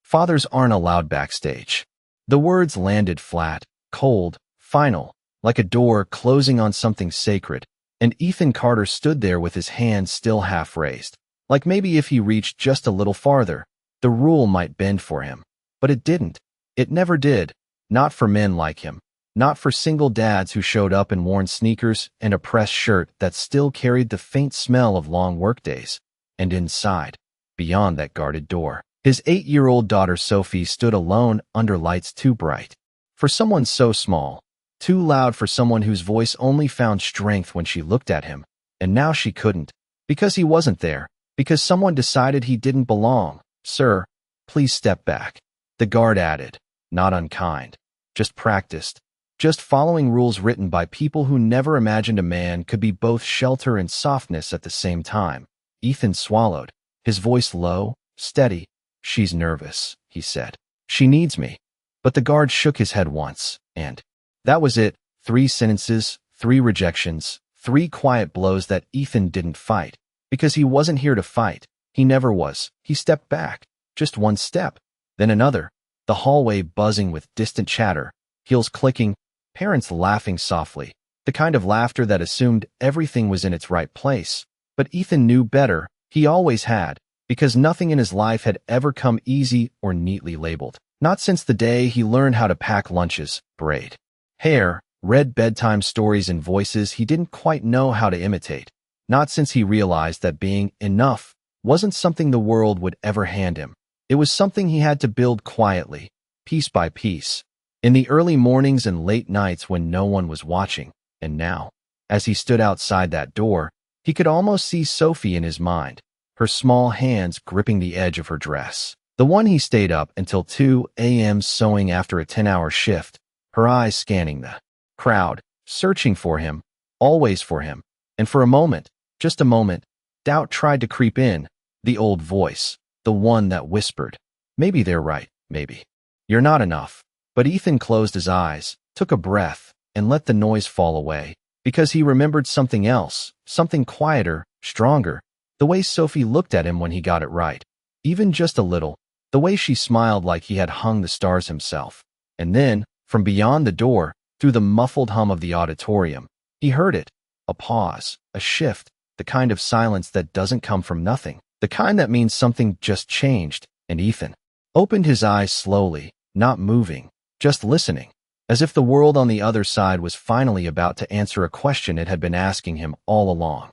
Fathers aren't allowed backstage. The words landed flat, cold, final, like a door closing on something sacred, and Ethan Carter stood there with his hand still half raised, like maybe if he reached just a little farther, the rule might bend for him. But it didn't. It never did. Not for men like him. Not for single dads who showed up in worn sneakers and a pressed shirt that still carried the faint smell of long workdays. And inside, beyond that guarded door, his 8-year-old daughter Sophie stood alone under lights too bright. For someone so small, too loud for someone whose voice only found strength when she looked at him, and now she couldn't, because he wasn't there, because someone decided he didn't belong. "Sir, please step back," the guard added, not unkind, just practiced, just following rules written by people who never imagined a man could be both shelter and softness at the same time. Ethan swallowed, his voice low, steady. "She's nervous," he said. "She needs me." But the guard shook his head once, and that was it. 3 sentences, 3 rejections, 3 quiet blows that Ethan didn't fight, because he wasn't here to fight. He never was. He stepped back, just one step, then another, the hallway buzzing with distant chatter, heels clicking, parents laughing softly, the kind of laughter that assumed everything was in its right place. But Ethan knew better. He always had, because nothing in his life had ever come easy or neatly labeled. Not since the day he learned how to pack lunches, braid hair, read bedtime stories in voices he didn't quite know how to imitate. Not since he realized that being enough wasn't something the world would ever hand him. It was something he had to build quietly, piece by piece, in the early mornings and late nights when no one was watching. And now, as he stood outside that door, he could almost see Sophie in his mind, her small hands gripping the edge of her dress. The one he stayed up until 2 a.m. sewing after a 10-hour shift, her eyes scanning the crowd, searching for him, always for him. And for a moment, just a moment, doubt tried to creep in, the old voice, the one that whispered, "Maybe they're right, maybe. You're not enough." But Ethan closed his eyes, took a breath, and let the noise fall away, because he remembered something else, something quieter, stronger, the way Sophie looked at him when he got it right. Even just a little, the way she smiled like he had hung the stars himself. And then, from beyond the door, through the muffled hum of the auditorium, he heard it. A pause, a shift, the kind of silence that doesn't come from nothing, the kind that means something just changed, and Ethan opened his eyes slowly, not moving, just listening, as if the world on the other side was finally about to answer a question it had been asking him all along.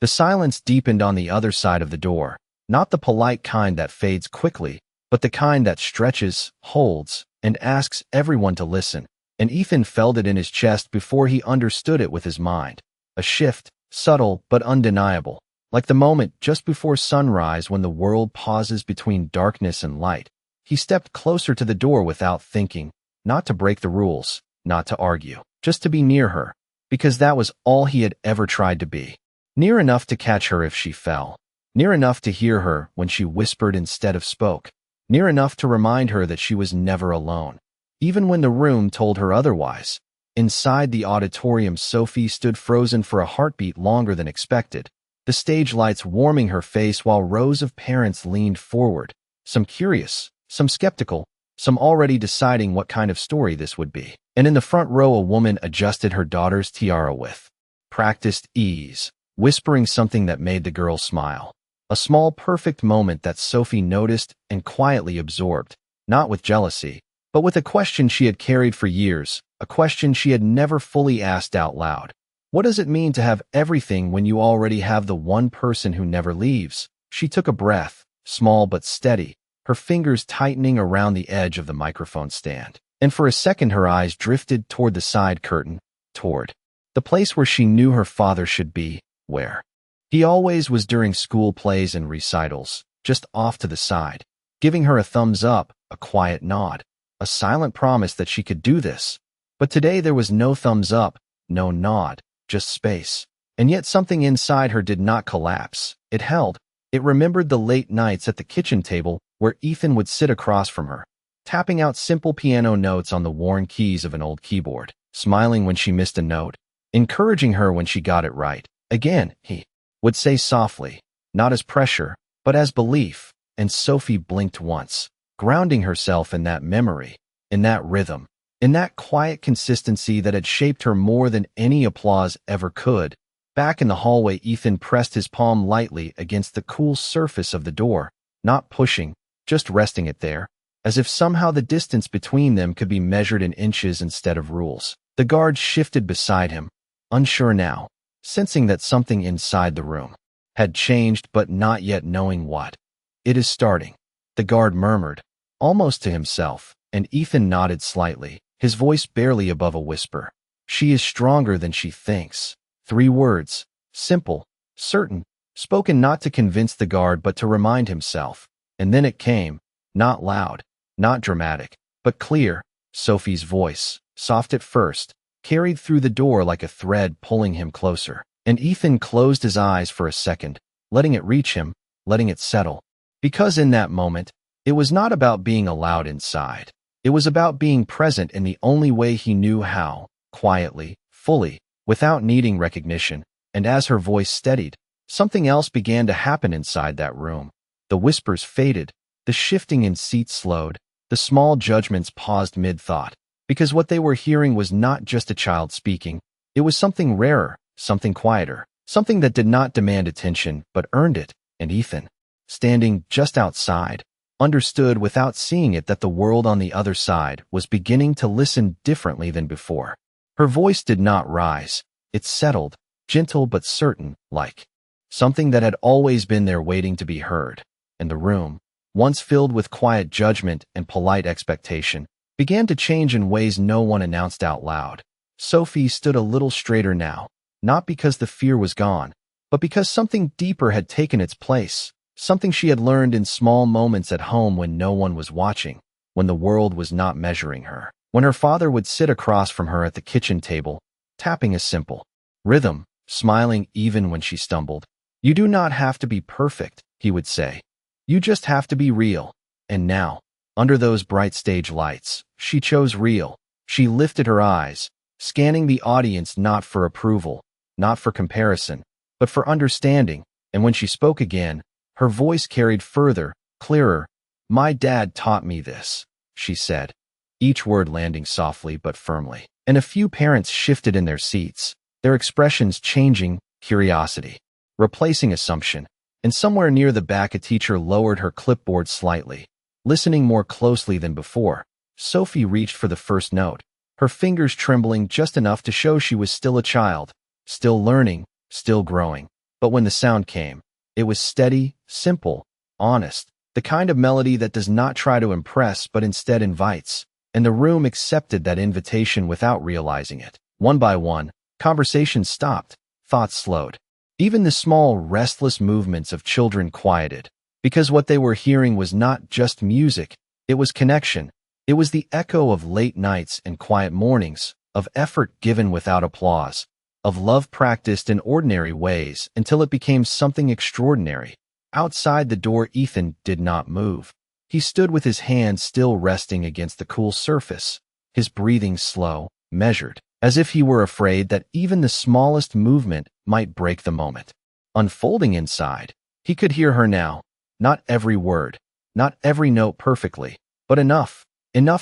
The silence deepened on the other side of the door, not the polite kind that fades quickly, but the kind that stretches, holds, and asks everyone to listen. And Ethan felt it in his chest before he understood it with his mind. A shift, subtle but undeniable, like the moment just before sunrise when the world pauses between darkness and light. He stepped closer to the door without thinking, not to break the rules, not to argue, just to be near her, because that was all he had ever tried to be. Near enough to catch her if she fell, near enough to hear her when she whispered instead of spoke, near enough to remind her that she was never alone, even when the room told her otherwise. Inside the auditorium, Sophie stood frozen for a heartbeat longer than expected, the stage lights warming her face while rows of parents leaned forward, some curious, some skeptical, some already deciding what kind of story this would be. And in the front row, a woman adjusted her daughter's tiara with practiced ease, whispering something that made the girl smile. A small, perfect moment that Sophie noticed and quietly absorbed, not with jealousy, but with a question she had carried for years, a question she had never fully asked out loud. What does it mean to have everything when you already have the one person who never leaves? She took a breath, small but steady, her fingers tightening around the edge of the microphone stand. And for a second her eyes drifted toward the side curtain, toward the place where she knew her father should be, where he always was during school plays and recitals, just off to the side, giving her a thumbs up, a quiet nod, a silent promise that she could do this. But today there was no thumbs up, no nod, just space. And yet something inside her did not collapse. It held. It remembered the late nights at the kitchen table where Ethan would sit across from her, tapping out simple piano notes on the worn keys of an old keyboard, smiling when she missed a note, encouraging her when she got it right. Again, he would say softly, not as pressure, but as belief, and Sophie blinked once. grounding herself in that memory, in that rhythm, in that quiet consistency that had shaped her more than any applause ever could. Back in the hallway, Ethan pressed his palm lightly against the cool surface of the door, not pushing, just resting it there, as if somehow the distance between them could be measured in inches instead of rules. The guard shifted beside him, unsure now, sensing that something inside the room had changed but not yet knowing what. "It is starting," the guard murmured, almost to himself, and Ethan nodded slightly, his voice barely above a whisper. "She is stronger than she thinks." 3 words, simple, certain, spoken not to convince the guard but to remind himself. And then it came, not loud, not dramatic, but clear. Sophie's voice, soft at first, carried through the door like a thread pulling him closer. And Ethan closed his eyes for a second, letting it reach him, letting it settle. Because in that moment, it was not about being allowed inside. It was about being present in the only way he knew how, quietly, fully, without needing recognition. And as her voice steadied, something else began to happen inside that room. The whispers faded, the shifting in seats slowed, the small judgments paused mid-thought, because what they were hearing was not just a child speaking. It was something rarer, something quieter, something that did not demand attention but earned it. And Ethan, standing just outside, understood without seeing it that the world on the other side was beginning to listen differently than before. Her voice did not rise. It settled, gentle but certain, like something that had always been there waiting to be heard. And the room, once filled with quiet judgment and polite expectation, began to change in ways no one announced out loud. Sophie stood a little straighter now, not because the fear was gone, but because something deeper had taken its place, something she had learned in small moments at home when no one was watching, when the world was not measuring her, when her father would sit across from her at the kitchen table, tapping a simple rhythm, smiling even when she stumbled. "You do not have to be perfect," he would say. "You just have to be real." And now, under those bright stage lights, she chose real. She lifted her eyes, scanning the audience not for approval, not for comparison, but for understanding. And when she spoke again, her voice carried further, clearer. "My dad taught me this," she said, each word landing softly but firmly. And a few parents shifted in their seats, their expressions changing, curiosity replacing assumption. And somewhere near the back a teacher lowered her clipboard slightly, listening more closely than before. Sophie reached for the first note, her fingers trembling just enough to show she was still a child, still learning, still growing. But when the sound came, it was steady, simple, honest, the kind of melody that does not try to impress but instead invites. And the room accepted that invitation without realizing it. One by one, conversations stopped, thoughts slowed. Even the small, restless movements of children quieted, because what they were hearing was not just music, it was connection. It was the echo of late nights and quiet mornings, of effort given without applause, of love practiced in ordinary ways until it became something extraordinary. Outside the door, Ethan did not move. He stood with his hand still resting against the cool surface, his breathing slow, measured, as if he were afraid that even the smallest movement might break the moment. Unfolding inside, he could hear her now, not every word, not every note perfectly, but enough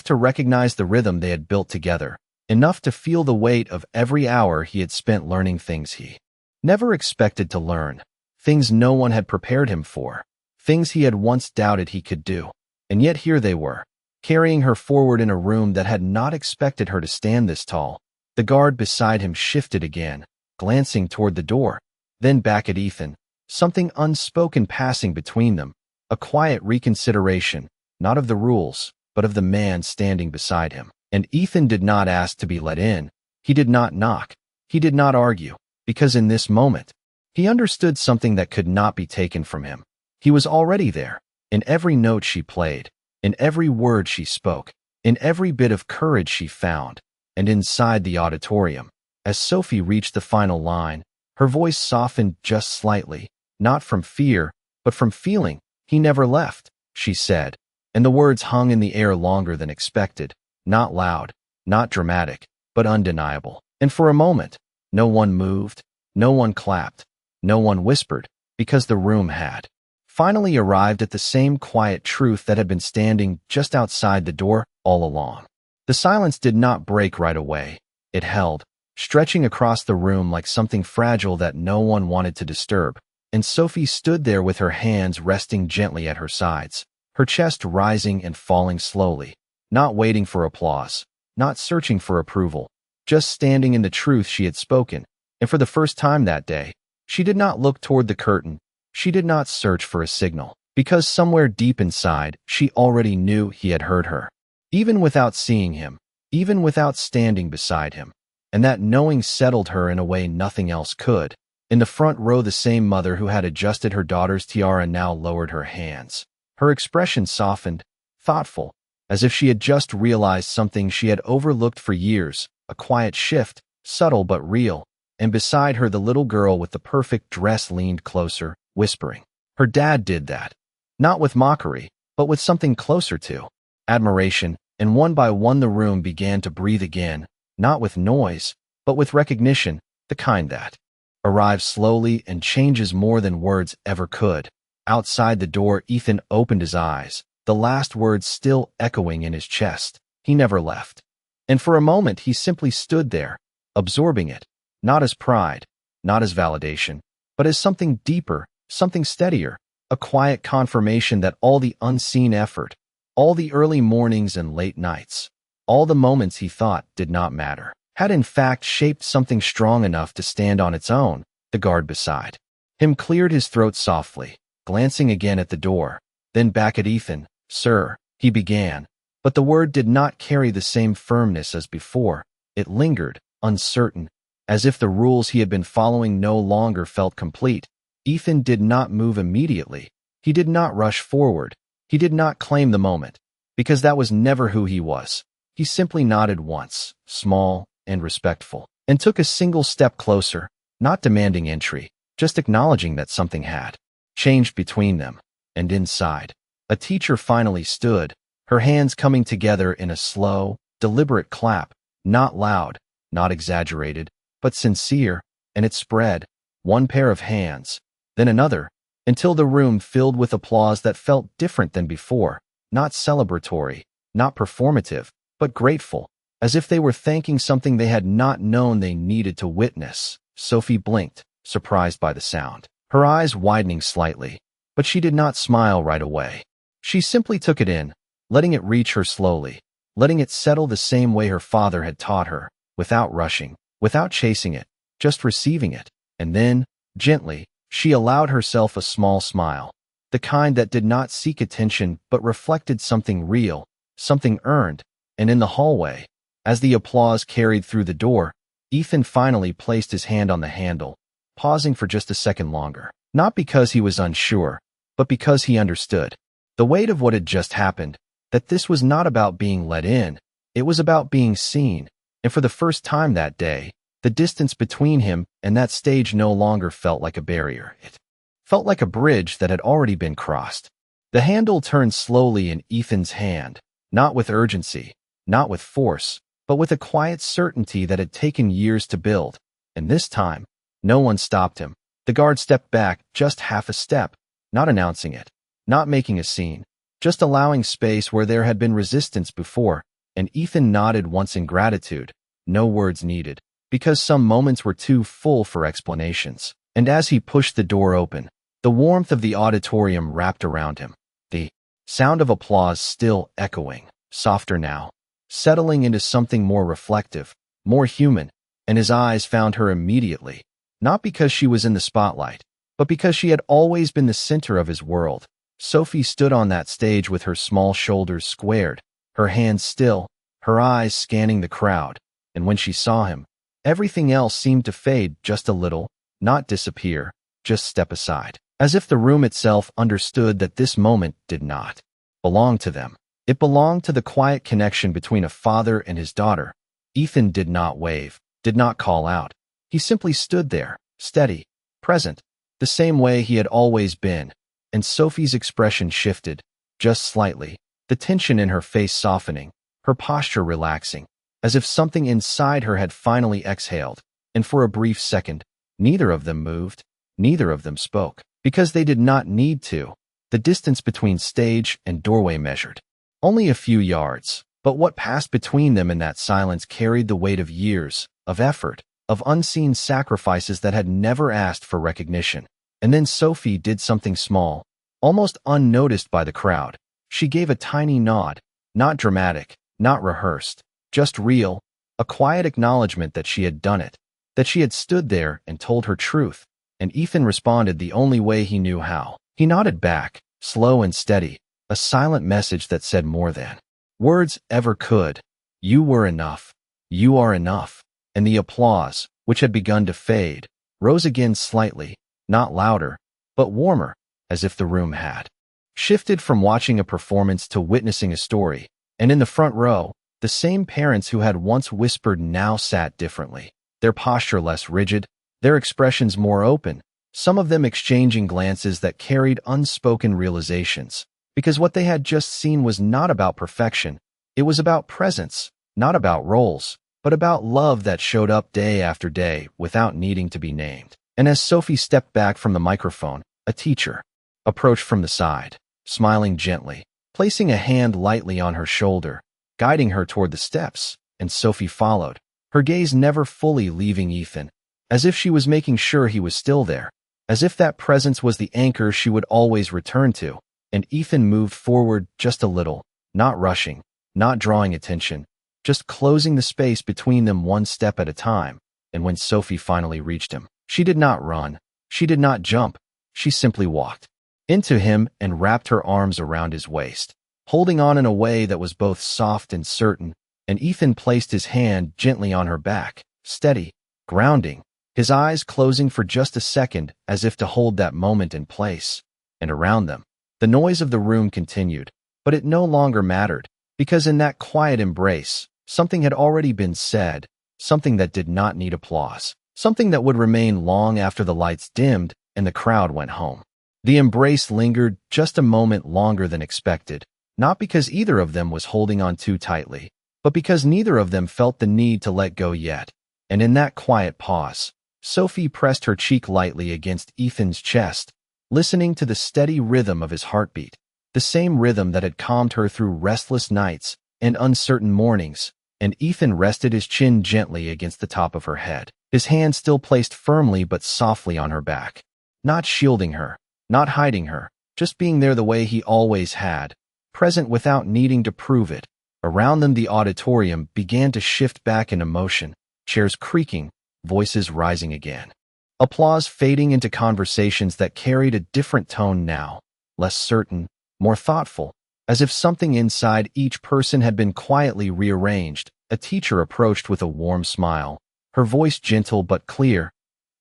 to recognize the rhythm they had built together, enough to feel the weight of every hour he had spent learning things he never expected to learn, things no one had prepared him for, things he had once doubted he could do. And yet here they were, carrying her forward in a room that had not expected her to stand this tall. The guard beside him shifted again, glancing toward the door, then back at Ethan, something unspoken passing between them, a quiet reconsideration, not of the rules, but of the man standing beside him. And Ethan did not ask to be let in. He did not knock. He did not argue, because in this moment, he understood something that could not be taken from him. He was already there, in every note she played, in every word she spoke, in every bit of courage she found. And inside the auditorium, as Sophie reached the final line, her voice softened just slightly, not from fear, but from feeling. "He never left," she said, and the words hung in the air longer than expected, not loud, not dramatic, but undeniable. And for a moment, no one moved, no one clapped, no one whispered, because the room had finally arrived at the same quiet truth that had been standing just outside the door all along. The silence did not break right away. It held, stretching across the room like something fragile that no one wanted to disturb. And Sophie stood there with her hands resting gently at her sides, her chest rising and falling slowly, not waiting for applause, not searching for approval, just standing in the truth she had spoken. And for the first time that day, she did not look toward the curtain. She did not search for a signal, because somewhere deep inside, she already knew he had heard her, even without seeing him, even without standing beside him. And that knowing settled her in a way nothing else could. In the front row, the same mother who had adjusted her daughter's tiara now lowered her hands. Her expression softened, thoughtful, as if she had just realized something she had overlooked for years, a quiet shift, subtle but real. And beside her, the little girl with the perfect dress leaned closer, whispering. Her dad did that. Not with mockery, but with something closer to admiration, and one by one the room began to breathe again, not with noise, but with recognition, the kind that arrives slowly and changes more than words ever could. Outside the door, Ethan opened his eyes, the last words still echoing in his chest. He never left. And for a moment he simply stood there, absorbing it, not as pride, not as validation, but as something deeper, something steadier, a quiet confirmation that all the unseen effort, all the early mornings and late nights, all the moments he thought did not matter, had in fact shaped something strong enough to stand on its own. The guard beside him cleared his throat softly, glancing again at the door, then back at Ethan. "Sir," he began, but the word did not carry the same firmness as before. It lingered, uncertain, as if the rules he had been following no longer felt complete. Ethan did not move immediately. He did not rush forward. He did not claim the moment, because that was never who he was. He simply nodded once, small and respectful, and took a single step closer, not demanding entry, just acknowledging that something had changed between them. And inside, a teacher finally stood, her hands coming together in a slow, deliberate clap, not loud, not exaggerated, but sincere, and it spread, one pair of hands, then another, until the room filled with applause that felt different than before, not celebratory, not performative, but grateful, as if they were thanking something they had not known they needed to witness. Sophie blinked, surprised by the sound, her eyes widening slightly, but she did not smile right away. She simply took it in, letting it reach her slowly, letting it settle the same way her father had taught her, without rushing, without chasing it, just receiving it. And then, gently, she allowed herself a small smile, the kind that did not seek attention but reflected something real, something earned. And in the hallway, as the applause carried through the door, Ethan finally placed his hand on the handle, pausing for just a second longer, not because he was unsure, but because he understood the weight of what had just happened, that this was not about being let in, it was about being seen. And for the first time that day, the distance between him and that stage no longer felt like a barrier. It felt like a bridge that had already been crossed. The handle turned slowly in Ethan's hand, not with urgency, not with force, but with a quiet certainty that had taken years to build. And this time, no one stopped him. The guard stepped back just half a step, not announcing it, not making a scene, just allowing space where there had been resistance before. And Ethan nodded once in gratitude, no words needed, because some moments were too full for explanations. And as he pushed the door open, the warmth of the auditorium wrapped around him, the sound of applause still echoing, softer now, settling into something more reflective, more human. And his eyes found her immediately, not because she was in the spotlight, but because she had always been the center of his world. Sophie stood on that stage with her small shoulders squared, her hands still, her eyes scanning the crowd. And when she saw him, everything else seemed to fade just a little, not disappear, just step aside, as if the room itself understood that this moment did not belong to them. It belonged to the quiet connection between a father and his daughter. Ethan did not wave, did not call out. He simply stood there, steady, present, the same way he had always been. And Sophie's expression shifted, just slightly, the tension in her face softening, her posture relaxing, as if something inside her had finally exhaled. And for a brief second, neither of them moved, neither of them spoke, because they did not need to, The distance between stage and doorway measured. Only a few yards, but what passed between them in that silence carried the weight of years, of effort, of unseen sacrifices that had never asked for recognition. And then Sophie did something small, almost unnoticed by the crowd. She gave a tiny nod, not dramatic, not rehearsed, just real, a quiet acknowledgement that she had done it, that she had stood there and told her truth, and Ethan responded the only way he knew how. He nodded back, slow and steady, a silent message that said more than words ever could. You were enough. You are enough. And the applause, which had begun to fade, rose again slightly, not louder, but warmer, as if the room had shifted from watching a performance to witnessing a story, and in the front row, the same parents who had once whispered now sat differently, their posture less rigid, their expressions more open, some of them exchanging glances that carried unspoken realizations, because what they had just seen was not about perfection, it was about presence, not about roles, but about love that showed up day after day without needing to be named. And as Sophie stepped back from the microphone, a teacher approached from the side, smiling gently, placing a hand lightly on her shoulder, guiding her toward the steps, and Sophie followed, her gaze never fully leaving Ethan, as if she was making sure he was still there, as if that presence was the anchor she would always return to. And Ethan moved forward just a little, not rushing, not drawing attention, just closing the space between them one step at a time. And when Sophie finally reached him, she did not run, she did not jump, she simply walked into him and wrapped her arms around his waist, holding on in a way that was both soft and certain, and Ethan placed his hand gently on her back, steady, grounding, his eyes closing for just a second as if to hold that moment in place. And around them, the noise of the room continued, but it no longer mattered, because in that quiet embrace, something had already been said, something that did not need applause, something that would remain long after the lights dimmed and the crowd went home. The embrace lingered just a moment longer than expected, not because either of them was holding on too tightly, but because neither of them felt the need to let go yet. And in that quiet pause, Sophie pressed her cheek lightly against Ethan's chest, listening to the steady rhythm of his heartbeat, the same rhythm that had calmed her through restless nights and uncertain mornings. And Ethan rested his chin gently against the top of her head, his hand still placed firmly but softly on her back, not shielding her, not hiding her, just being there the way he always had, present without needing to prove it. Around them the auditorium began to shift back into motion, chairs creaking, voices rising again. Applause fading into conversations that carried a different tone now, less certain, more thoughtful, as if something inside each person had been quietly rearranged. A teacher approached with a warm smile, her voice gentle but clear.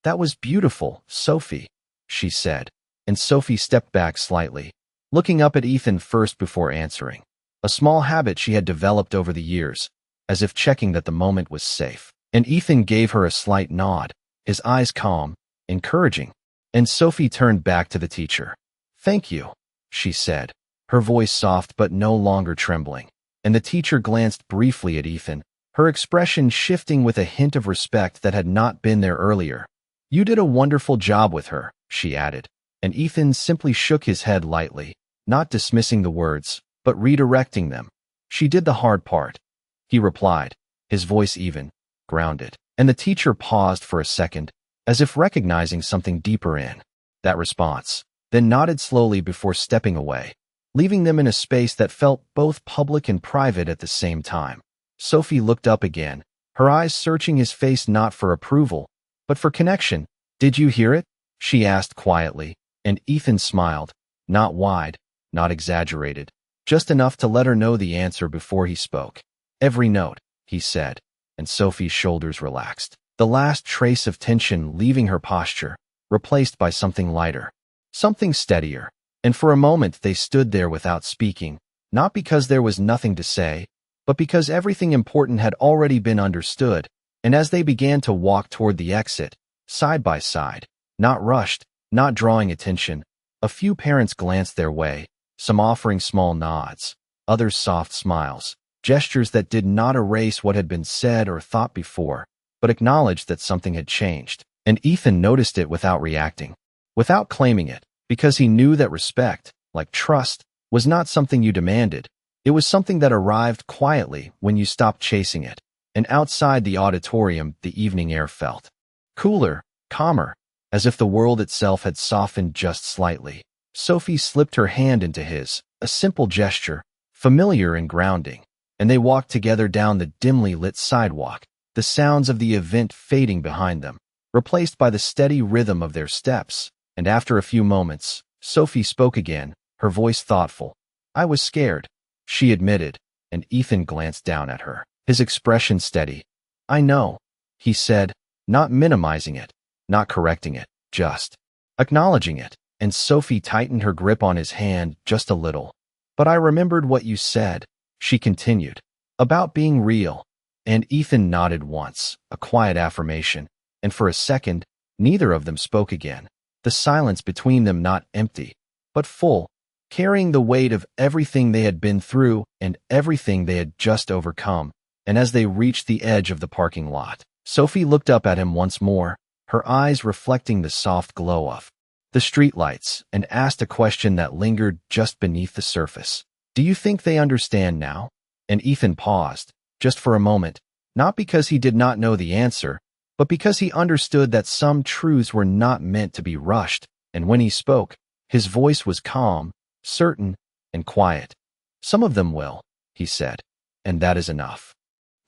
"That was beautiful, Sophie," she said, and Sophie stepped back slightly, looking up at Ethan first before answering, a small habit she had developed over the years, as if checking that the moment was safe. And Ethan gave her a slight nod, his eyes calm, encouraging, and Sophie turned back to the teacher. "Thank you," she said, her voice soft but no longer trembling, and the teacher glanced briefly at Ethan, her expression shifting with a hint of respect that had not been there earlier. "You did a wonderful job with her," she added, and Ethan simply shook his head lightly, not dismissing the words, but redirecting them. "She did the hard part," he replied, his voice even, grounded, and the teacher paused for a second, as if recognizing something deeper in that response, then nodded slowly before stepping away, leaving them in a space that felt both public and private at the same time. Sophie looked up again, her eyes searching his face not for approval, but for connection. "Did you hear it?" she asked quietly, and Ethan smiled, not wide, not exaggerated, just enough to let her know the answer before he spoke. "Every note," he said, and Sophie's shoulders relaxed, the last trace of tension leaving her posture, replaced by something lighter, something steadier. And for a moment they stood there without speaking, not because there was nothing to say, but because everything important had already been understood. And as they began to walk toward the exit, side by side, not rushed, not drawing attention, a few parents glanced their way, some offering small nods, others soft smiles, gestures that did not erase what had been said or thought before, but acknowledged that something had changed. And Ethan noticed it without reacting, without claiming it, because he knew that respect, like trust, was not something you demanded. It was something that arrived quietly when you stopped chasing it. And outside the auditorium, the evening air felt cooler, calmer, as if the world itself had softened just slightly. Sophie slipped her hand into his, a simple gesture, familiar and grounding, and they walked together down the dimly lit sidewalk, the sounds of the event fading behind them, replaced by the steady rhythm of their steps. And after a few moments, Sophie spoke again, her voice thoughtful. "I was scared," she admitted, and Ethan glanced down at her, his expression steady. "I know," he said, not minimizing it, not correcting it, just acknowledging it, and Sophie tightened her grip on his hand just a little. "But I remembered what you said," she continued, "about being real." And Ethan nodded once, a quiet affirmation, and for a second, neither of them spoke again. The silence between them not empty, but full, carrying the weight of everything they had been through and everything they had just overcome. And as they reached the edge of the parking lot, Sophie looked up at him once more, her eyes reflecting the soft glow of the streetlights, and asked a question that lingered just beneath the surface. "Do you think they understand now?" And Ethan paused, just for a moment, not because he did not know the answer, but because he understood that some truths were not meant to be rushed, and when he spoke, his voice was calm, certain, and quiet. "Some of them will," he said, "and that is enough."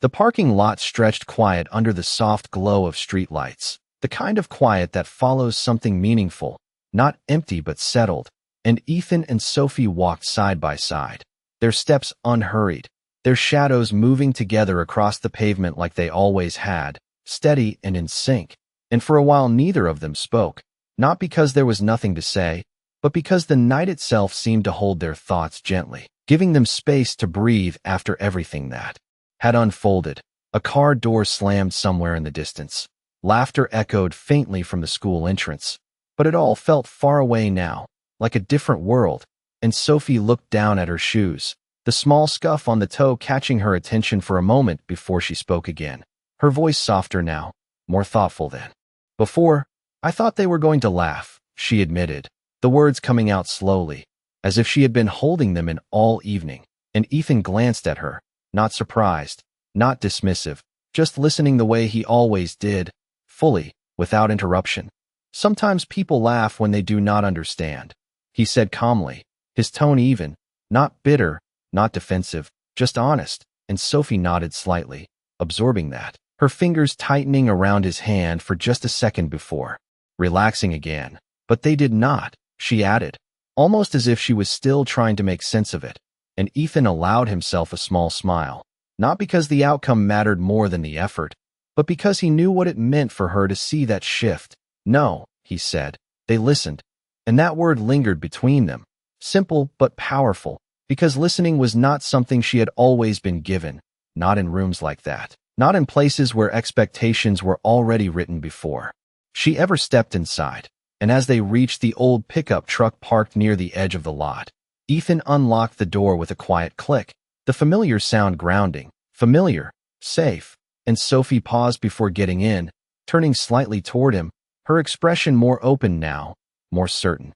The parking lot stretched quiet under the soft glow of streetlights, the kind of quiet that follows something meaningful, not empty but settled, and Ethan and Sophie walked side by side, their steps unhurried, their shadows moving together across the pavement like they always had, steady and in sync. And for a while neither of them spoke, not because there was nothing to say, but because the night itself seemed to hold their thoughts gently, giving them space to breathe after everything that had unfolded. A car door slammed somewhere in the distance. Laughter echoed faintly from the school entrance, but it all felt far away now, like a different world, and Sophie looked down at her shoes, the small scuff on the toe catching her attention for a moment before she spoke again, her voice softer now, more thoughtful than before. "I thought they were going to laugh," she admitted, the words coming out slowly, as if she had been holding them in all evening. And Ethan glanced at her, not surprised, not dismissive, just listening the way he always did, fully, without interruption. "Sometimes people laugh when they do not understand," he said calmly, his tone even, not bitter, not defensive, just honest. And Sophie nodded slightly, absorbing that, her fingers tightening around his hand for just a second before relaxing again. "But they did not," she added, almost as if she was still trying to make sense of it. And Ethan allowed himself a small smile, not because the outcome mattered more than the effort, but because he knew what it meant for her to see that shift. "No," he said. They listened, and that word lingered between them, simple but powerful, because listening was not something she had always been given, not in rooms like that, not in places where expectations were already written before she ever stepped inside. And as they reached the old pickup truck parked near the edge of the lot, Ethan unlocked the door with a quiet click, the familiar sound grounding, familiar, safe, and Sophie paused before getting in, turning slightly toward him, her expression more open now, more certain.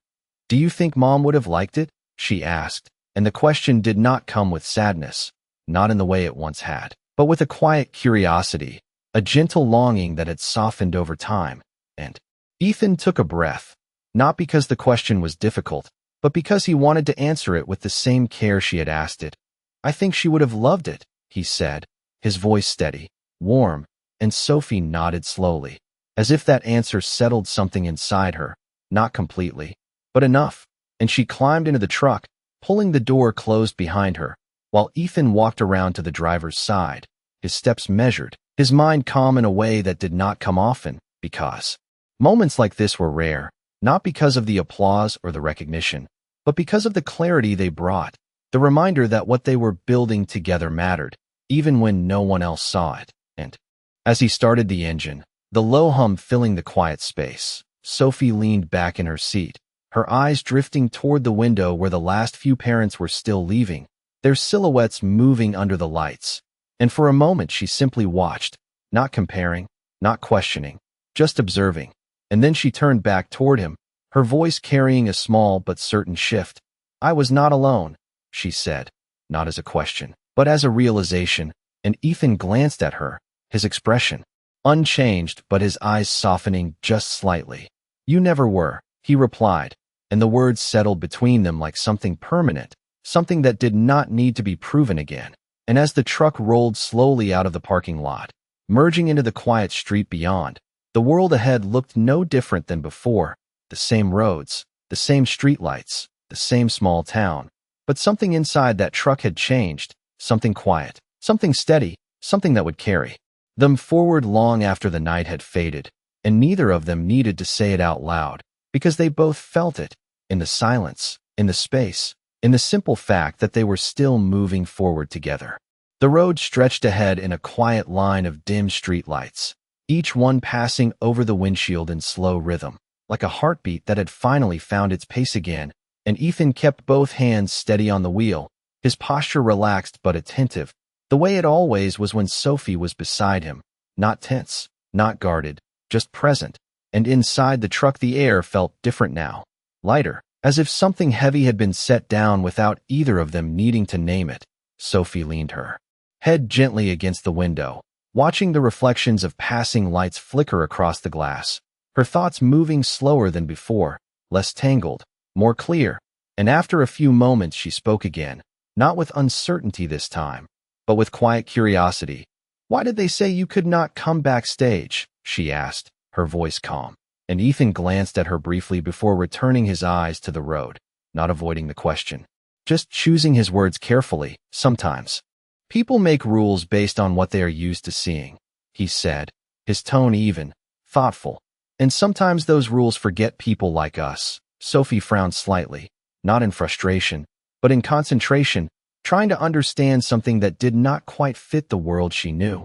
"Do you think Mom would have liked it?" she asked, and the question did not come with sadness, not in the way it once had, but with a quiet curiosity, a gentle longing that had softened over time. And Ethan took a breath, not because the question was difficult, but because he wanted to answer it with the same care she had asked it. "I think she would have loved it," he said, his voice steady, warm, and Sophie nodded slowly, as if that answer settled something inside her, not completely, but enough. And she climbed into the truck, pulling the door closed behind her, while Ethan walked around to the driver's side, his steps measured, his mind calm in a way that did not come often, because moments like this were rare, not because of the applause or the recognition, but because of the clarity they brought, the reminder that what they were building together mattered, even when no one else saw it. And as he started the engine, the low hum filling the quiet space, Sophie leaned back in her seat, her eyes drifting toward the window where the last few parents were still leaving, their silhouettes moving under the lights. And for a moment she simply watched, not comparing, not questioning, just observing. And then she turned back toward him, her voice carrying a small but certain shift. I was not alone, she said, not as a question, but as a realization, and Ethan glanced at her, his expression unchanged but his eyes softening just slightly. You never were, he replied, and the words settled between them like something permanent, something that did not need to be proven again. And as the truck rolled slowly out of the parking lot, merging into the quiet street beyond, the world ahead looked no different than before. The same roads, the same streetlights, the same small town. But something inside that truck had changed, something quiet, something steady, something that would carry them forward long after the night had faded, and neither of them needed to say it out loud, because they both felt it, in the silence, in the space, in the simple fact that they were still moving forward together. The road stretched ahead in a quiet line of dim streetlights, each one passing over the windshield in slow rhythm, like a heartbeat that had finally found its pace again, and Ethan kept both hands steady on the wheel, his posture relaxed but attentive, the way it always was when Sophie was beside him, not tense, not guarded, just present. And inside the truck the air felt different now, lighter, as if something heavy had been set down without either of them needing to name it. Sophie leaned her head gently against the window, watching the reflections of passing lights flicker across the glass, her thoughts moving slower than before, less tangled, more clear. And after a few moments she spoke again, not with uncertainty this time, but with quiet curiosity. Why did they say you could not come backstage? She asked, her voice calm. And Ethan glanced at her briefly before returning his eyes to the road, not avoiding the question, just choosing his words carefully. Sometimes people make rules based on what they are used to seeing, he said, his tone even, thoughtful. And sometimes those rules forget people like us. Sophie frowned slightly, not in frustration, but in concentration, trying to understand something that did not quite fit the world she knew.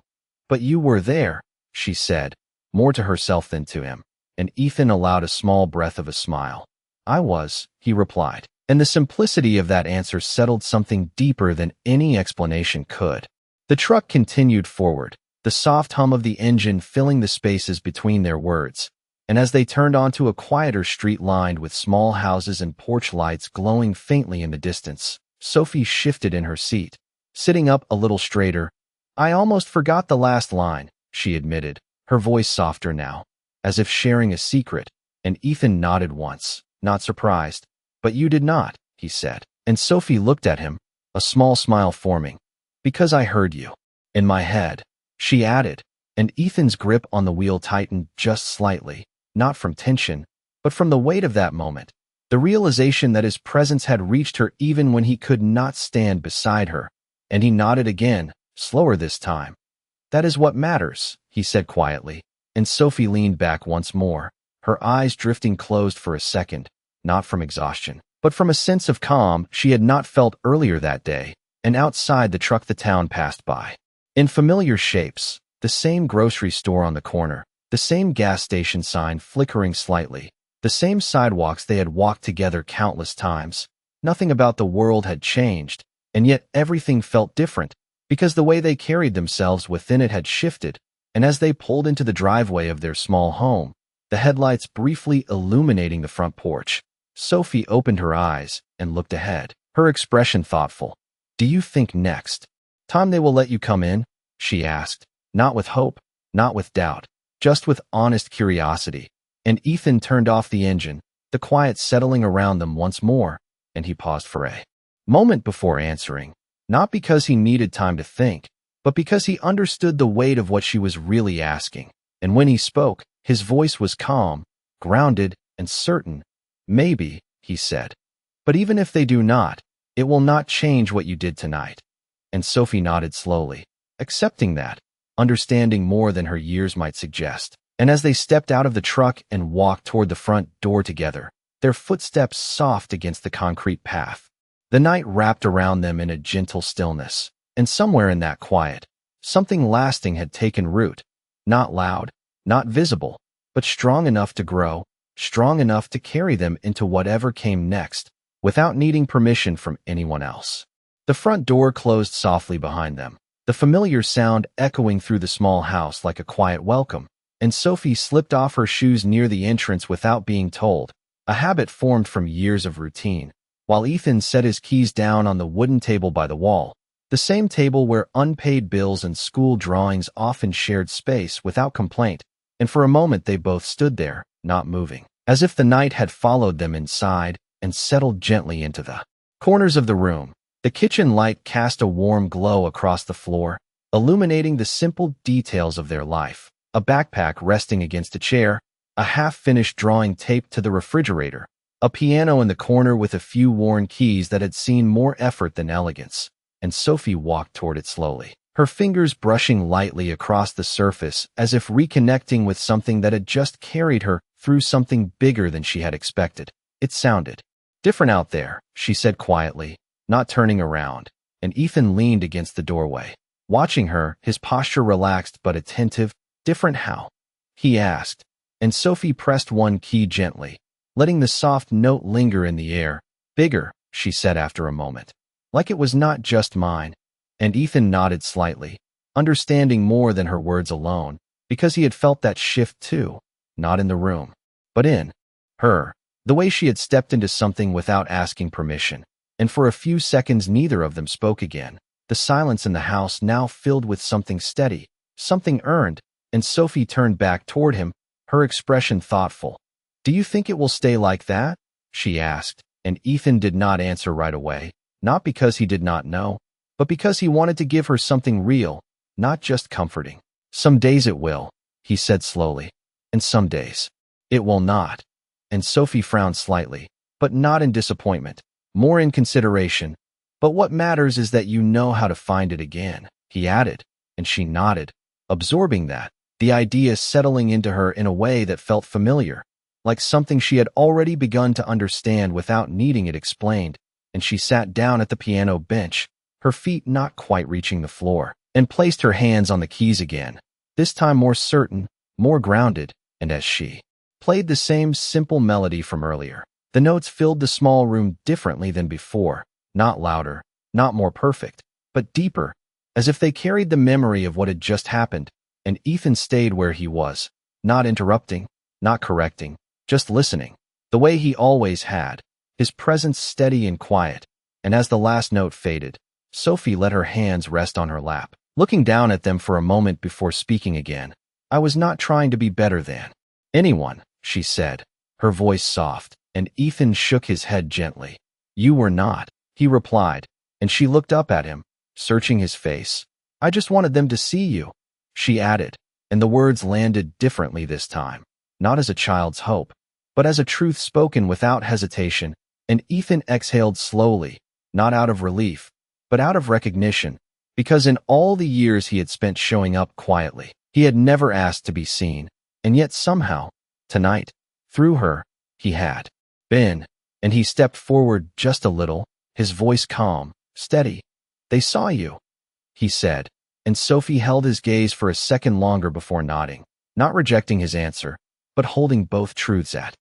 But you were there, she said, more to herself than to him, and Ethan allowed a small breath of a smile. I was, he replied, and the simplicity of that answer settled something deeper than any explanation could. The truck continued forward, the soft hum of the engine filling the spaces between their words, and as they turned onto a quieter street lined with small houses and porch lights glowing faintly in the distance, Sophie shifted in her seat, sitting up a little straighter. I almost forgot the last line, she admitted, her voice softer now, as if sharing a secret, and Ethan nodded once, not surprised. But you did not, he said, and Sophie looked at him, a small smile forming. Because I heard you. In my head, she added, and Ethan's grip on the wheel tightened just slightly, not from tension, but from the weight of that moment. The realization that his presence had reached her even when he could not stand beside her, and he nodded again, slower this time. That is what matters, he said quietly, and Sophie leaned back once more, her eyes drifting closed for a second, not from exhaustion, but from a sense of calm she had not felt earlier that day. And outside the truck the town passed by. In familiar shapes, the same grocery store on the corner, the same gas station sign flickering slightly, the same sidewalks they had walked together countless times. Nothing about the world had changed, and yet everything felt different, because the way they carried themselves within it had shifted. And as they pulled into the driveway of their small home, the headlights briefly illuminating the front porch, Sophie opened her eyes and looked ahead, her expression thoughtful. Do you think next time they will let you come in? She asked, not with hope, not with doubt, just with honest curiosity. And Ethan turned off the engine, the quiet settling around them once more, and he paused for a moment before answering, not because he needed time to think, but because he understood the weight of what she was really asking. And when he spoke, his voice was calm, grounded, and certain. Maybe, he said. But even if they do not, it will not change what you did tonight. And Sophie nodded slowly, accepting that, understanding more than her years might suggest. And as they stepped out of the truck and walked toward the front door together, their footsteps soft against the concrete path, the night wrapped around them in a gentle stillness. And somewhere in that quiet, something lasting had taken root, not loud, not visible, but strong enough to grow, strong enough to carry them into whatever came next, without needing permission from anyone else. The front door closed softly behind them, the familiar sound echoing through the small house like a quiet welcome, and Sophie slipped off her shoes near the entrance without being told, a habit formed from years of routine. while Ethan set his keys down on the wooden table by the wall, the same table where unpaid bills and school drawings often shared space without complaint, and for a moment they both stood there, not moving, as if the night had followed them inside and settled gently into the corners of the room. The kitchen light cast a warm glow across the floor, illuminating the simple details of their life. A backpack resting against a chair, a half-finished drawing taped to the refrigerator, a piano in the corner with a few worn keys that had seen more effort than elegance, and Sophie walked toward it slowly, her fingers brushing lightly across the surface as if reconnecting with something that had just carried her through something bigger than she had expected. It sounded different out there, she said quietly, not turning around, and Ethan leaned against the doorway, watching her, his posture relaxed but attentive. Different how? He asked, and Sophie pressed one key gently, letting the soft note linger in the air. Bigger, she said after a moment, like it was not just mine, and Ethan nodded slightly, understanding more than her words alone, because he had felt that shift too, not in the room, but in her, the way she had stepped into something without asking permission, and for a few seconds neither of them spoke again. The silence in the house now filled with something steady, something earned, and Sophie turned back toward him, her expression thoughtful. "Do you think it will stay like that?" she asked, and Ethan did not answer right away, not because he did not know, but because he wanted to give her something real, not just comforting. "Some days it will," he said slowly, "and some days it will not." And Sophie frowned slightly, but not in disappointment, more in consideration. "But what matters is that you know how to find it again," he added, and she nodded, absorbing that, the idea settling into her in a way that felt familiar, like something she had already begun to understand without needing it explained. And she sat down at the piano bench, her feet not quite reaching the floor, and placed her hands on the keys again, this time more certain, more grounded, and as she played the same simple melody from earlier, the notes filled the small room differently than before, not louder, not more perfect, but deeper, as if they carried the memory of what had just happened. And Ethan stayed where he was, not interrupting, not correcting, just listening, the way he always had, his presence steady and quiet. And as the last note faded, Sophie let her hands rest on her lap, looking down at them for a moment before speaking again. "I was not trying to be better than anyone," she said, her voice soft, and Ethan shook his head gently. "You were not," he replied, and she looked up at him, searching his face. "I just wanted them to see you," she added, and the words landed differently this time, not as a child's hope, but as a truth spoken without hesitation. And Ethan exhaled slowly, not out of relief, but out of recognition, because in all the years he had spent showing up quietly, he had never asked to be seen, and yet somehow, tonight, through her, he had been. And he stepped forward just a little, his voice calm, steady. "They saw you," he said, and Sophie held his gaze for a second longer before nodding, not rejecting his answer, but holding both truths at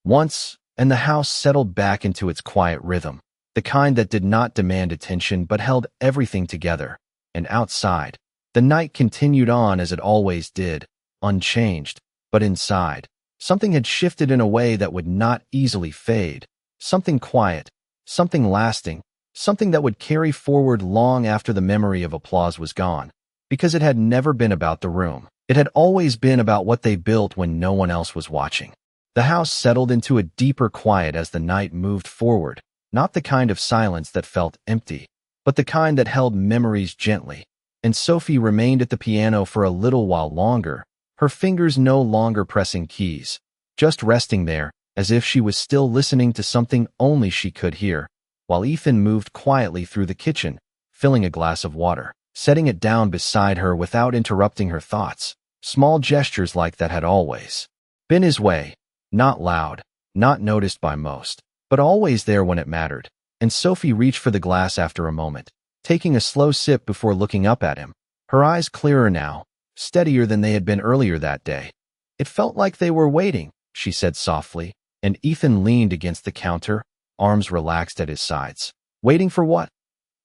once. And the house settled back into its quiet rhythm, the kind that did not demand attention but held everything together. And outside, the night continued on as it always did, unchanged, but inside, something had shifted in a way that would not easily fade, something quiet, something lasting, something that would carry forward long after the memory of applause was gone, because it had never been about the room. It had always been about what they built when no one else was watching. The house settled into a deeper quiet as the night moved forward, not the kind of silence that felt empty, but the kind that held memories gently. And Sophie remained at the piano for a little while longer, her fingers no longer pressing keys, just resting there, as if she was still listening to something only she could hear, while Ethan moved quietly through the kitchen, filling a glass of water, setting it down beside her without interrupting her thoughts. Small gestures like that had always been his way. Not loud, not noticed by most, but always there when it mattered. And Sophie reached for the glass after a moment, taking a slow sip before looking up at him, her eyes clearer now, steadier than they had been earlier that day. "It felt like they were waiting," she said softly, and Ethan leaned against the counter, arms relaxed at his sides. "Waiting for what?"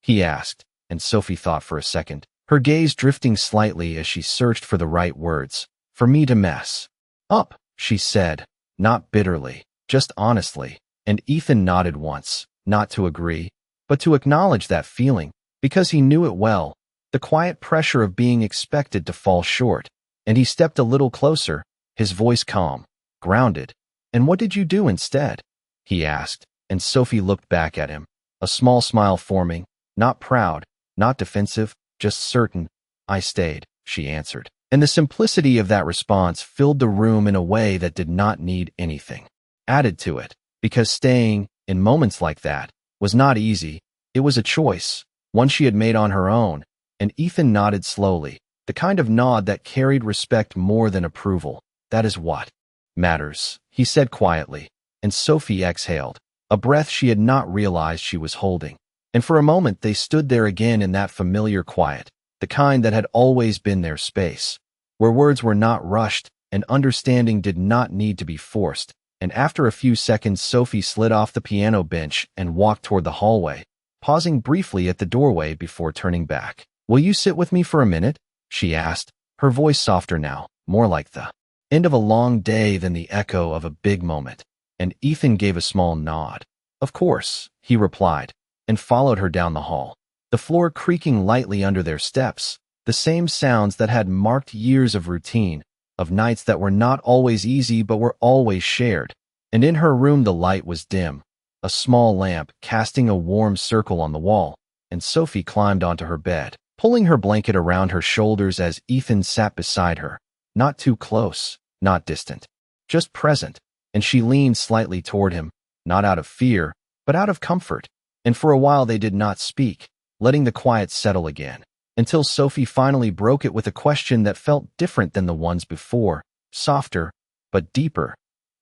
he asked, and Sophie thought for a second, her gaze drifting slightly as she searched for the right words. "For me to mess up," she said. Not bitterly, just honestly, and Ethan nodded once, not to agree, but to acknowledge that feeling, because he knew it well, the quiet pressure of being expected to fall short. And he stepped a little closer, his voice calm, grounded. "And what did you do instead?" he asked, and Sophie looked back at him, a small smile forming, not proud, not defensive, just certain. "I stayed," she answered. And the simplicity of that response filled the room in a way that did not need anything added to it, because staying, in moments like that, was not easy. It was a choice, one she had made on her own, and Ethan nodded slowly, the kind of nod that carried respect more than approval. "That is what matters," he said quietly, and Sophie exhaled, a breath she had not realized she was holding. And for a moment they stood there again in that familiar quiet, the kind that had always been their space, where words were not rushed and understanding did not need to be forced. And after a few seconds, Sophie slid off the piano bench and walked toward the hallway, pausing briefly at the doorway before turning back. "Will you sit with me for a minute?" she asked, her voice softer now, more like the end of a long day than the echo of a big moment. And Ethan gave a small nod. "Of course," he replied, and followed her down the hall, the floor creaking lightly under their steps, the same sounds that had marked years of routine, of nights that were not always easy but were always shared. And in her room the light was dim, a small lamp casting a warm circle on the wall, and Sophie climbed onto her bed, pulling her blanket around her shoulders as Ethan sat beside her, not too close, not distant, just present, and she leaned slightly toward him, not out of fear, but out of comfort. And for a while they did not speak, letting the quiet settle again, until Sophie finally broke it with a question that felt different than the ones before, softer, but deeper.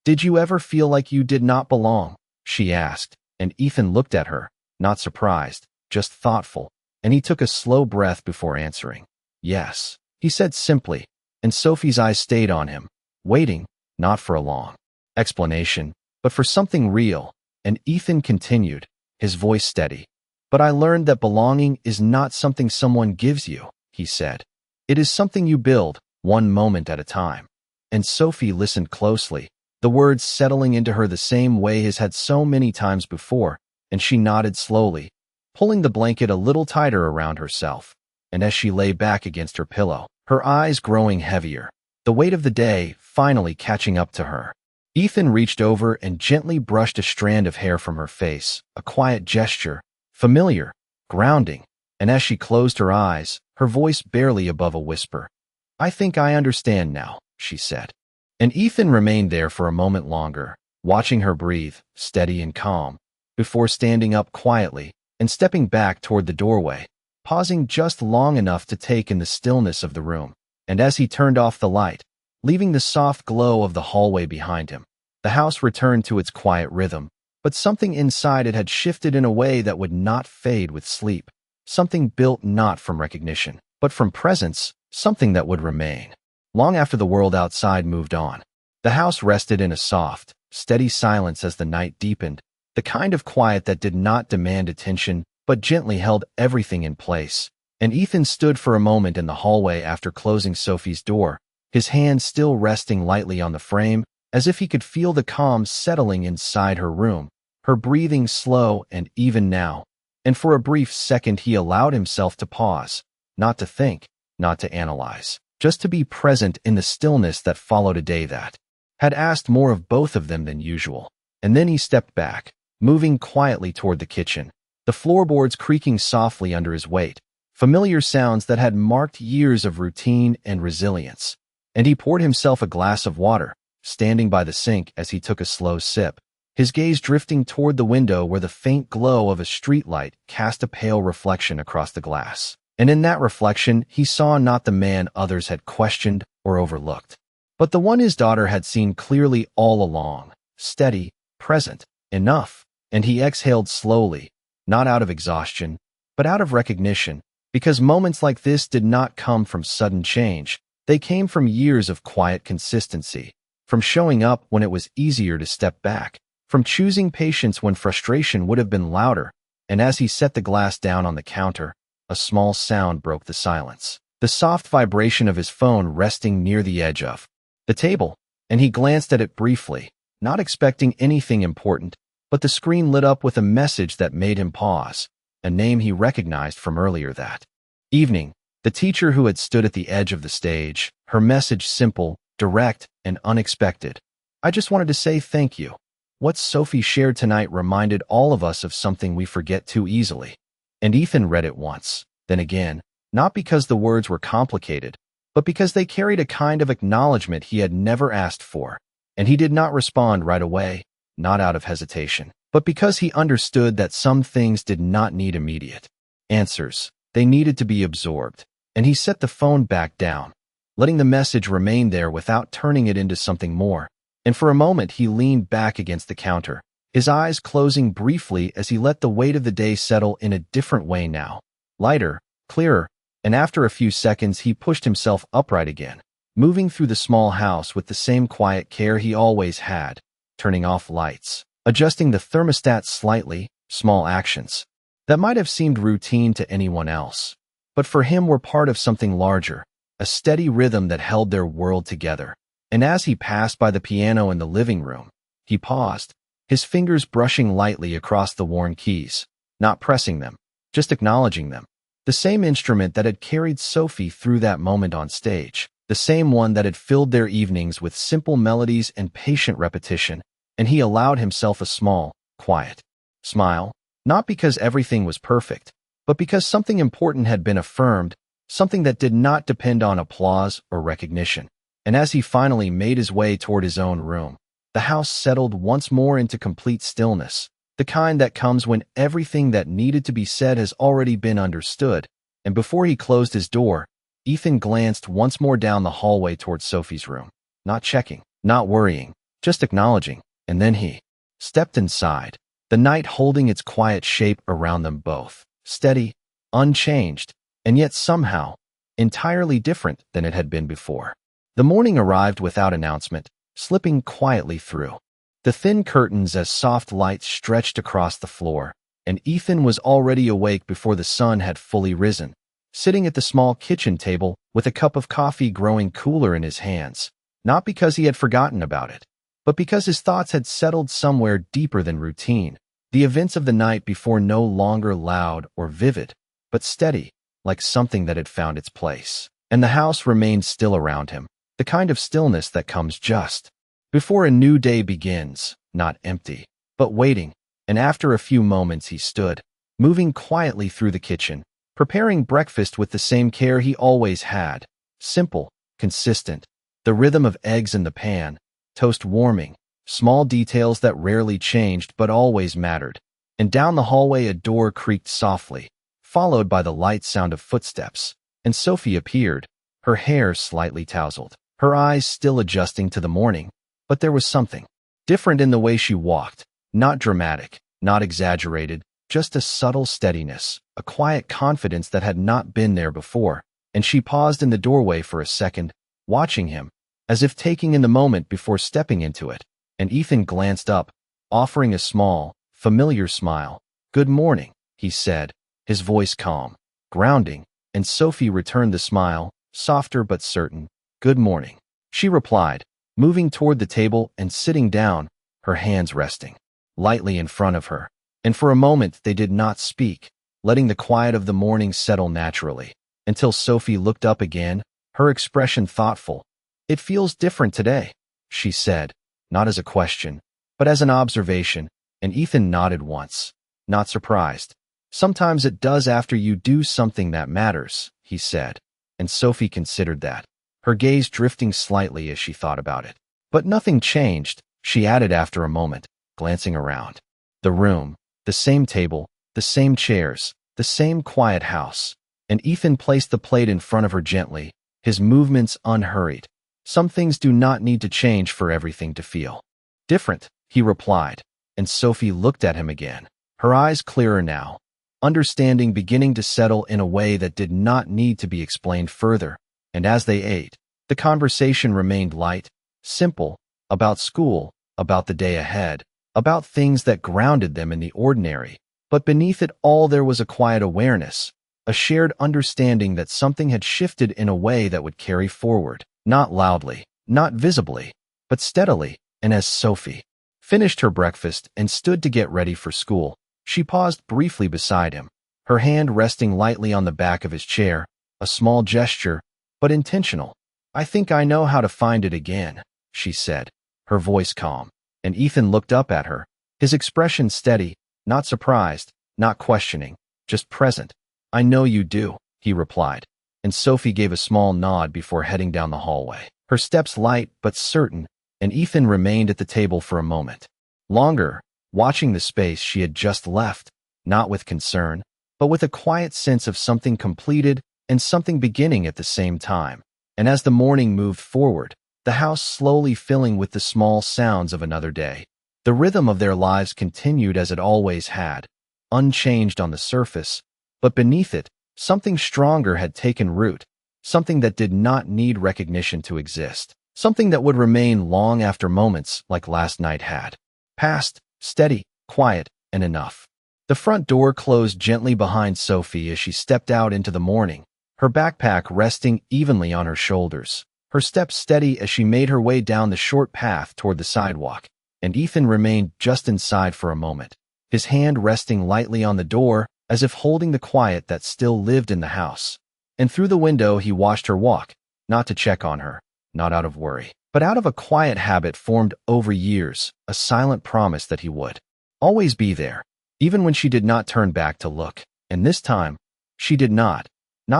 "Did you ever feel like you did not belong?" she asked, and Ethan looked at her, not surprised, just thoughtful, and he took a slow breath before answering. "Yes," he said simply, and Sophie's eyes stayed on him, waiting, not for a long explanation, but for something real. And Ethan continued, his voice steady. "But I learned that belonging is not something someone gives you," he said. "It is something you build, one moment at a time." And Sophie listened closely, the words settling into her the same way as had so many times before, and she nodded slowly, pulling the blanket a little tighter around herself. And as she lay back against her pillow, her eyes growing heavier, the weight of the day finally catching up to her, Ethan reached over and gently brushed a strand of hair from her face, a quiet gesture, familiar, grounding, and as she closed her eyes, her voice barely above a whisper, "I think I understand now," she said. And Ethan remained there for a moment longer, watching her breathe, steady and calm, before standing up quietly and stepping back toward the doorway, pausing just long enough to take in the stillness of the room. And as he turned off the light, leaving the soft glow of the hallway behind him, the house returned to its quiet rhythm, but something inside it had shifted in a way that would not fade with sleep, something built not from recognition, but from presence, something that would remain. Long after the world outside moved on, the house rested in a soft, steady silence as the night deepened, the kind of quiet that did not demand attention, but gently held everything in place. And Ethan stood for a moment in the hallway after closing Sophie's door, his hand still resting lightly on the frame, as if he could feel the calm settling inside her room, her breathing slow and even now. And for a brief second he allowed himself to pause, not to think, not to analyze, just to be present in the stillness that followed a day that had asked more of both of them than usual. And then he stepped back, moving quietly toward the kitchen, the floorboards creaking softly under his weight, familiar sounds that had marked years of routine and resilience. And he poured himself a glass of water, standing by the sink as he took a slow sip, his gaze drifting toward the window where the faint glow of a streetlight cast a pale reflection across the glass. And in that reflection, he saw not the man others had questioned or overlooked, but the one his daughter had seen clearly all along, steady, present, enough. And he exhaled slowly, not out of exhaustion, but out of recognition, because moments like this did not come from sudden change. They came from years of quiet consistency, from showing up when it was easier to step back, from choosing patience when frustration would have been louder. And as he set the glass down on the counter, a small sound broke the silence, the soft vibration of his phone resting near the edge of the table, and he glanced at it briefly, not expecting anything important, but the screen lit up with a message that made him pause, a name he recognized from earlier that evening. The teacher who had stood at the edge of the stage, her message simple, direct, and unexpected. I just wanted to say thank you. What Sophie shared tonight reminded all of us of something we forget too easily. And Ethan read it once, then again, not because the words were complicated, but because they carried a kind of acknowledgement he had never asked for. And he did not respond right away, not out of hesitation, but because he understood that some things did not need immediate answers. They needed to be absorbed. And he set the phone back down, letting the message remain there without turning it into something more. And for a moment he leaned back against the counter, his eyes closing briefly as he let the weight of the day settle in a different way now. Lighter, clearer, and after a few seconds he pushed himself upright again, moving through the small house with the same quiet care he always had, turning off lights, adjusting the thermostat slightly, small actions that might have seemed routine to anyone else, but for him were part of something larger, a steady rhythm that held their world together. And as he passed by the piano in the living room, he paused, his fingers brushing lightly across the worn keys, not pressing them, just acknowledging them. The same instrument that had carried Sophie through that moment on stage, the same one that had filled their evenings with simple melodies and patient repetition, and he allowed himself a small, quiet smile, not because everything was perfect, but because something important had been affirmed, something that did not depend on applause or recognition. And as he finally made his way toward his own room, the house settled once more into complete stillness, the kind that comes when everything that needed to be said has already been understood. And before he closed his door, Ethan glanced once more down the hallway toward Sophie's room, not checking, not worrying, just acknowledging, and then he stepped inside, the night holding its quiet shape around them both. Steady, unchanged, and yet somehow entirely different than it had been before. The morning arrived without announcement, slipping quietly through the thin curtains as soft light stretched across the floor, and Ethan was already awake before the sun had fully risen, sitting at the small kitchen table with a cup of coffee growing cooler in his hands, not because he had forgotten about it, but because his thoughts had settled somewhere deeper than routine. The events of the night before no longer loud or vivid, but steady, like something that had found its place. And the house remained still around him, the kind of stillness that comes just before a new day begins, not empty, but waiting. And after a few moments he stood, moving quietly through the kitchen, preparing breakfast with the same care he always had, simple, consistent, the rhythm of eggs in the pan, toast warming, small details that rarely changed but always mattered. And down the hallway a door creaked softly, followed by the light sound of footsteps, and Sophie appeared, her hair slightly tousled, her eyes still adjusting to the morning. But there was something different in the way she walked, not dramatic, not exaggerated, just a subtle steadiness, a quiet confidence that had not been there before. And she paused in the doorway for a second, watching him, as if taking in the moment before stepping into it. And Ethan glanced up, offering a small, familiar smile. "Good morning," he said, his voice calm, grounding, and Sophie returned the smile, softer but certain. "Good morning," she replied, moving toward the table and sitting down, her hands resting lightly in front of her. And for a moment they did not speak, letting the quiet of the morning settle naturally, until Sophie looked up again, her expression thoughtful. "It feels different today," she said, not as a question, but as an observation, and Ethan nodded once, not surprised. "Sometimes it does after you do something that matters," he said, and Sophie considered that, her gaze drifting slightly as she thought about it. "But nothing changed," she added after a moment, glancing around the room, the same table, the same chairs, the same quiet house. And Ethan placed the plate in front of her gently, his movements unhurried. "Some things do not need to change for everything to feel different," he replied, and Sophie looked at him again, her eyes clearer now, understanding beginning to settle in a way that did not need to be explained further. And as they ate, the conversation remained light, simple, about school, about the day ahead, about things that grounded them in the ordinary. But beneath it all there was a quiet awareness, a shared understanding that something had shifted in a way that would carry forward. Not loudly, not visibly, but steadily. And as Sophie finished her breakfast, and stood to get ready for school. She paused briefly beside him, her hand resting lightly on the back of his chair, a small gesture, but intentional. "I think I know how to find it again," she said, her voice calm, and Ethan looked up at her, his expression steady, not surprised, not questioning, just present. "I know you do," he replied, and Sophie gave a small nod before heading down the hallway. Her steps light but certain, and Ethan remained at the table for a moment. Longer, watching the space she had just left, not with concern, but with a quiet sense of something completed and something beginning at the same time. And as the morning moved forward, the house slowly filling with the small sounds of another day, the rhythm of their lives continued as it always had, unchanged on the surface, but beneath it, something stronger had taken root, something that did not need recognition to exist, something that would remain long after moments like last night had passed, steady, quiet, and enough. The front door closed gently behind Sophie as she stepped out into the morning, her backpack resting evenly on her shoulders, her steps steady as she made her way down the short path toward the sidewalk, and Ethan remained just inside for a moment, his hand resting lightly on the door as if holding the quiet that still lived in the house. And through the window he watched her walk, not to check on her, not out of worry, but out of a quiet habit formed over years, a silent promise that he would always be there, even when she did not turn back to look. And this time, she did not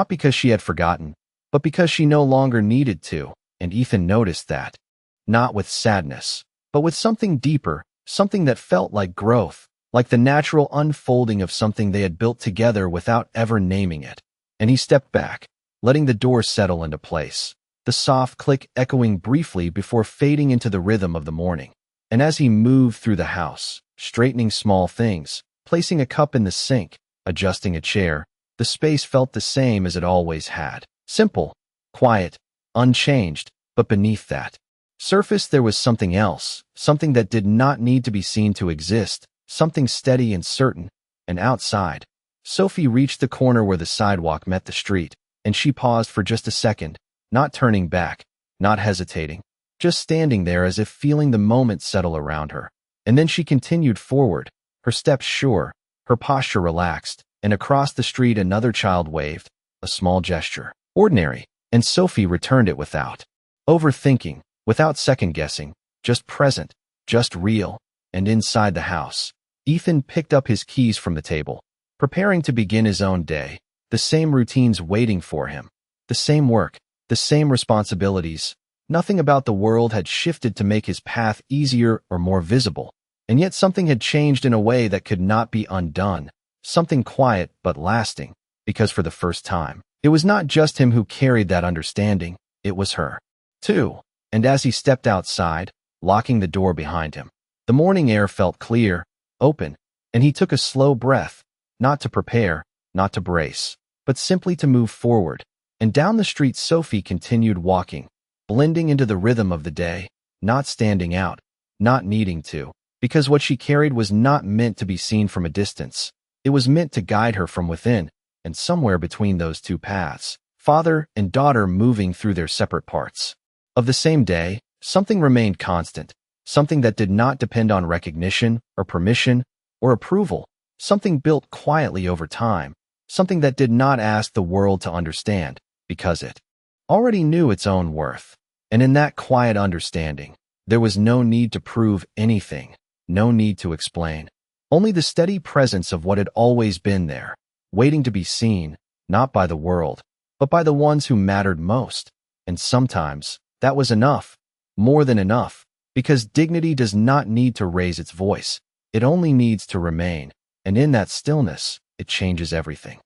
because she had forgotten, but because she no longer needed to, and Ethan noticed that. Not with sadness, but with something deeper, something that felt like growth, like the natural unfolding of something they had built together without ever naming it. And he stepped back, letting the door settle into place, the soft click echoing briefly before fading into the rhythm of the morning. And as he moved through the house, straightening small things, placing a cup in the sink, adjusting a chair, the space felt the same as it always had. Simple, quiet, unchanged, but beneath that surface there was something else, something that did not need to be seen to exist, something steady and certain. And outside, Sophie reached the corner where the sidewalk met the street, and she paused for just a second, not turning back, not hesitating, just standing there as if feeling the moment settle around her. And then she continued forward, her steps sure, her posture relaxed, and across the street another child waved, a small gesture, ordinary, and Sophie returned it without overthinking, without second-guessing, just present, just real. And inside the house, Ethan picked up his keys from the table, preparing to begin his own day, the same routines waiting for him, the same work, the same responsibilities. Nothing about the world had shifted to make his path easier or more visible, and yet something had changed in a way that could not be undone, something quiet but lasting, because for the first time, it was not just him who carried that understanding, it was her, too. And as he stepped outside, locking the door behind him, the morning air felt clear, open, and he took a slow breath, not to prepare, not to brace, but simply to move forward. And down the street Sophie continued walking, blending into the rhythm of the day, not standing out, not needing to, because what she carried was not meant to be seen from a distance. It was meant to guide her from within, and somewhere between those two paths, father and daughter moving through their separate parts of the same day, something remained constant, something that did not depend on recognition or permission or approval, something built quietly over time, something that did not ask the world to understand, because it already knew its own worth. And in that quiet understanding, there was no need to prove anything, no need to explain, only the steady presence of what had always been there, waiting to be seen, not by the world, but by the ones who mattered most. And sometimes, that was enough, more than enough, because dignity does not need to raise its voice, it only needs to remain, and in that stillness, it changes everything.